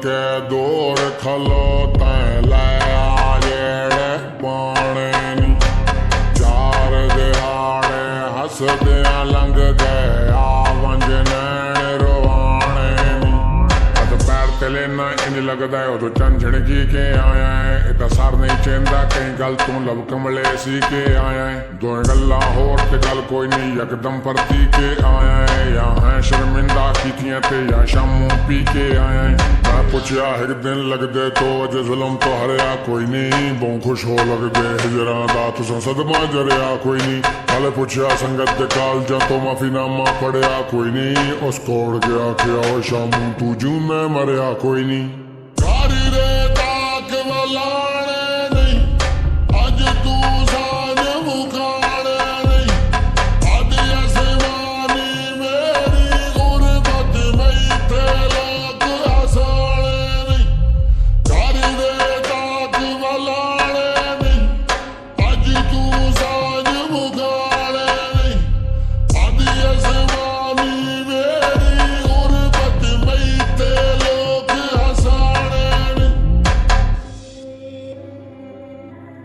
के दूर खलोते ले आ जेड़े पाने नी चार दिहाड़े हसदियां लंघ गए आ वंज नैन रोवाने नी अद पैर ते लेना इंज लगदा है उदों झंझणकी के आया है इदा सर नहीं चेंदा कहीं गल तू लब कमले सी के आया है दोए गल्लां होर ते गल कोई नहीं यकदम परती के आया है या है शर्मिंदा कीतियां ते या शामों पी के आया है मैं पुछया एक दिन लगदे तो अज जुल्म तो हरिया कोई नहीं बहु खुश हो लगदे हिजरां दा तुसां सदमा जरिया कोई नहीं कल पुछया संगत दे कालजां तो माफीनामा पढ़िया कोई नहीं उस कोड़ गया कि ओ शामों तू जू मैं मरिया कोई नहीं।